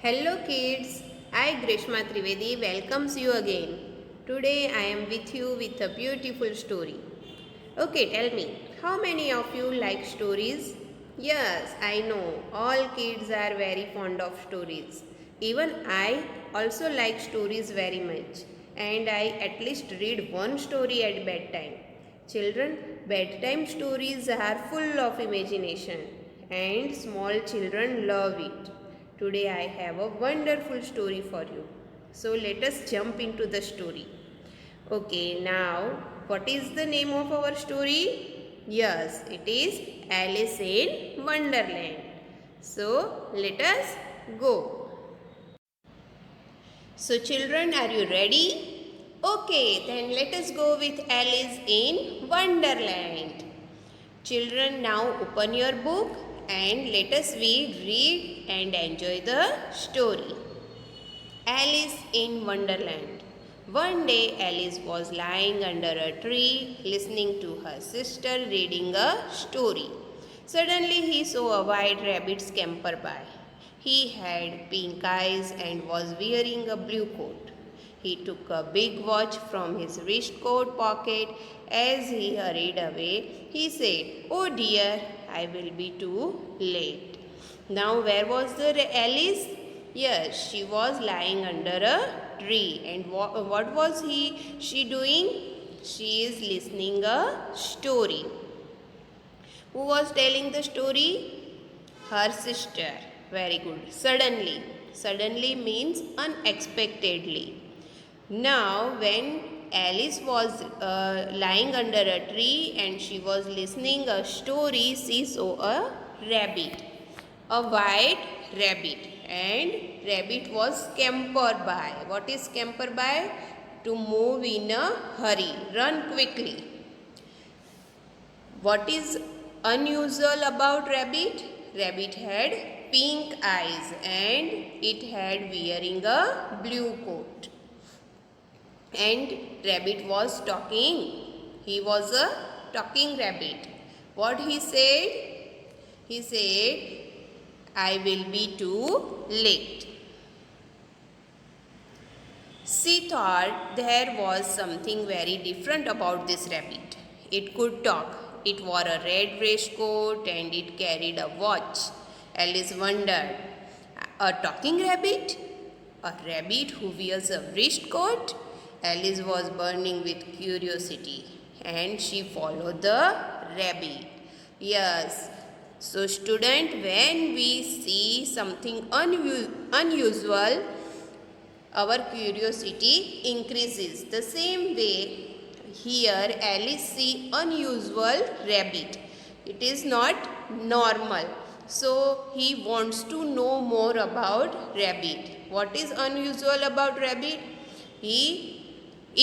Hello kids, I Grishma Trivedi welcomes you again. Today I am with you with a beautiful story. Okay, tell me, how many of you like stories? Yes, I know, all kids are very fond of stories. Even I also like stories very much, and I at least read one story at bedtime. Children, bedtime stories are full of imagination, and small children love it. Today I have a wonderful story for you. So let us jump into the story. Okay, now what is the name of our story? Yes, it is Alice in Wonderland. So let us go. So children, are you ready? Okay, then let us go with Alice in Wonderland. Children, now open your book and let us read and enjoy the story. Alice in Wonderland. One day Alice was lying under a tree listening to her sister reading a story. Suddenly he saw a white rabbit scamper by. He had pink eyes and was wearing a blue coat. He took a big watch from his waistcoat pocket. As he hurried away, he said, "Oh dear, I will be too late." Now, where was the Alice? Yes, she was lying under a tree. And what was she doing? She is listening a story. Who was telling the story? Her sister. Very good. Suddenly. Suddenly means unexpectedly. Now, when Alice was lying under a tree and she was listening a story, she saw a rabbit, a white rabbit, and rabbit was scamper by. What is scamper by? To move in a hurry, run quickly. What is unusual about rabbit? Rabbit had pink eyes and it had wearing a blue coat. And rabbit was talking. He was a talking rabbit. What he said? He said, "I will be too late." She thought there was something very different about this rabbit. It could talk. It wore a red waistcoat and it carried a watch. Alice wondered, a talking rabbit? A rabbit who wears a waistcoat? Alice was burning with curiosity and she followed the rabbit. Yes. So student, when we see something unusual, our curiosity increases. The same way, here Alice see unusual rabbit. It is not normal. So he wants to know more about rabbit. What is unusual about rabbit?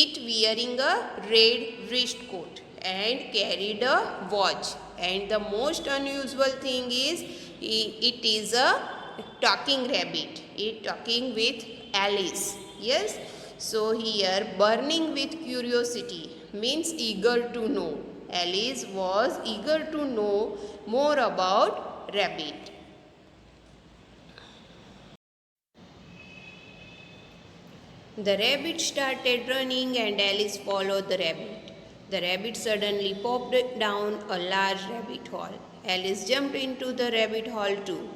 It wearing a red waistcoat and carried a watch. And the most unusual thing is it is a talking rabbit. It talking with Alice. Yes. So here burning with curiosity means eager to know. Alice was eager to know more about rabbit. The rabbit started running and Alice followed the rabbit. The rabbit suddenly popped down a large rabbit hole. Alice jumped into the rabbit hole too.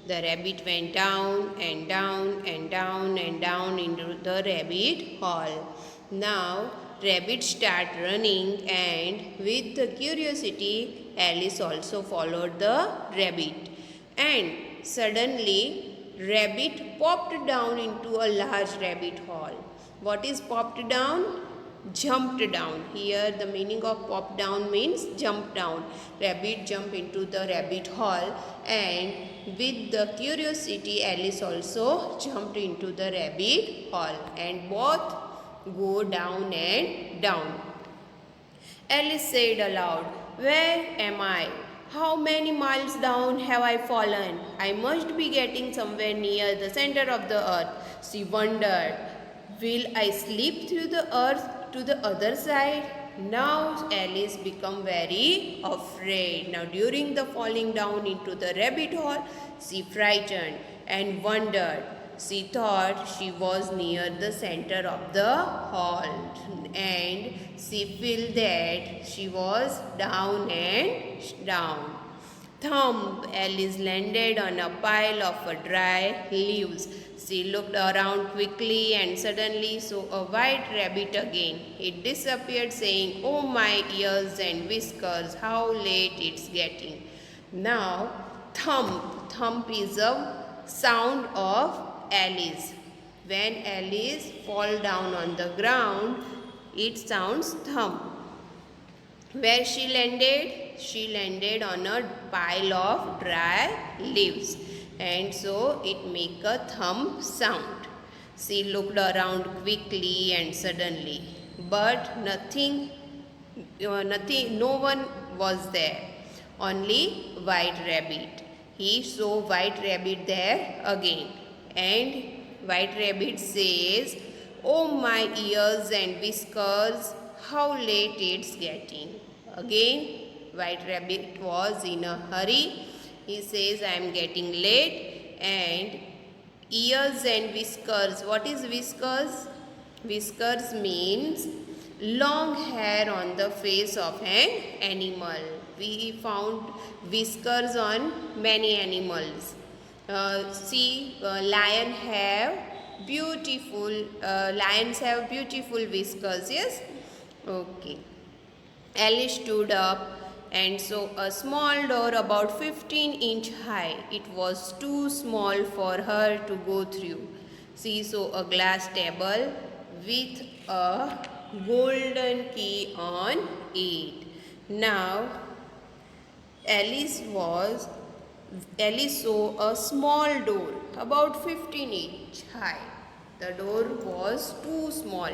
The rabbit went down and down and down and down into the rabbit hole. Now, rabbit started running and with the curiosity, Alice also followed the rabbit. And suddenly, rabbit popped down into a large rabbit hole. What is popped down? Jumped down. Here the meaning of pop down means jump down. Rabbit jumped into the rabbit hole and with the curiosity Alice also jumped into the rabbit hole and both go down and down. Alice said aloud, "Where am I? How many miles down have I fallen? I must be getting somewhere near the center of the earth." She wondered, "Will I slip through the earth to the other side?" Now Alice became very afraid. Now during the falling down into the rabbit hole, she frightened and wondered. She thought she was near the center of the hall and she felt that she was down and down. Thump! Alice landed on a pile of dry leaves. She looked around quickly and suddenly saw a white rabbit again. It disappeared, saying, "Oh, my ears and whiskers, how late it's getting." Now, thump. Thump is a sound of Alice. When Alice falls down on the ground, it sounds thump. Where she landed? She landed on a pile of dry leaves, and so it make a thump sound. She looked around quickly and suddenly, but no one was there. Only White Rabbit. He saw White Rabbit there again, and White Rabbit says, "Oh, my ears and whiskers, how late it's getting." Again, White Rabbit was in a hurry. He says, "I am getting late." And ears and whiskers. What is whiskers? Whiskers means long hair on the face of an animal. We found whiskers on many animals. Lions have beautiful whiskers. Yes. Okay. Alice stood up and saw a small door about 15-inch high. It was too small for her to go through. She saw a glass table with a golden key on it. Now, Alice saw a small door about 15-inch high. The door was too small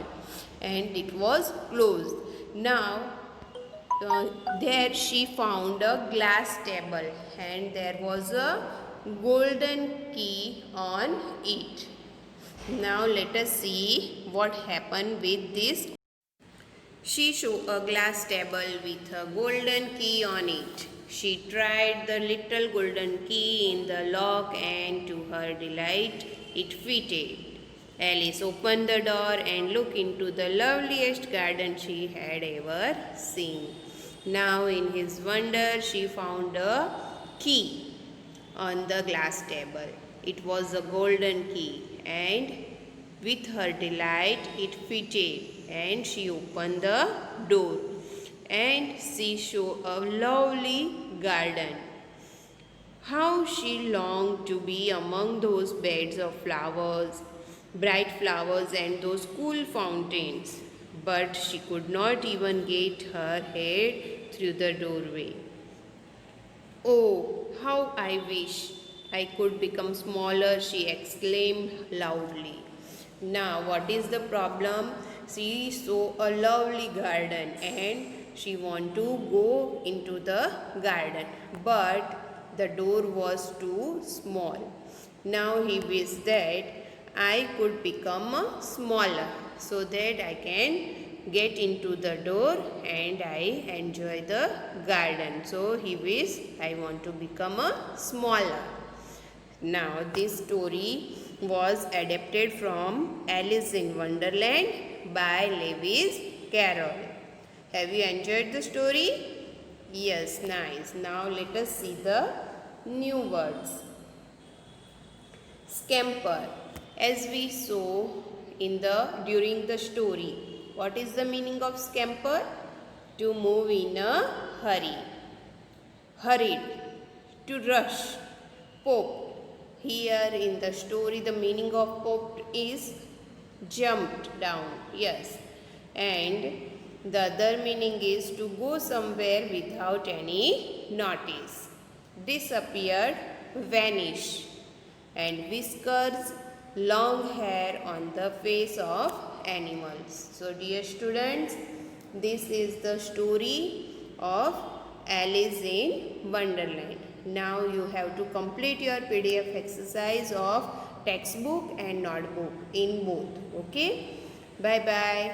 and it was closed. Now, there she found a glass table and there was a golden key on it. Now let us see what happened with this. She saw a glass table with a golden key on it. She tried the little golden key in the lock and to her delight it fitted. Alice opened the door and looked into the loveliest garden she had ever seen. Now in his wonder she found a key on the glass table. It was a golden key and with her delight it fitted and she opened the door and she saw a lovely garden. How she longed to be among those beds of flowers, bright flowers and those cool fountains, but she could not even get her head through the doorway. "Oh, how I wish I could become smaller," she exclaimed loudly. Now, what is the problem? She saw a lovely garden and she wanted to go into the garden, but the door was too small. Now he wished that I could become smaller so that I can get into the door and I enjoy the garden. So he wished I want to become smaller. Now this story was adapted from Alice in Wonderland by Lewis Carroll. Have you enjoyed the story? Yes, nice. Now let us see the new words. Scamper. As we saw during the story, what is the meaning of scamper? To move in a hurry. Hurried. To rush. Pop. Here in the story, the meaning of popped is jumped down. Yes. And the other meaning is to go somewhere without any notice. Disappeared, vanish. And whiskers, long hair on the face of animals. So dear students, this is the story of Alice in Wonderland. Now you have to complete your PDF exercise of textbook and notebook in both. Okay. Bye bye.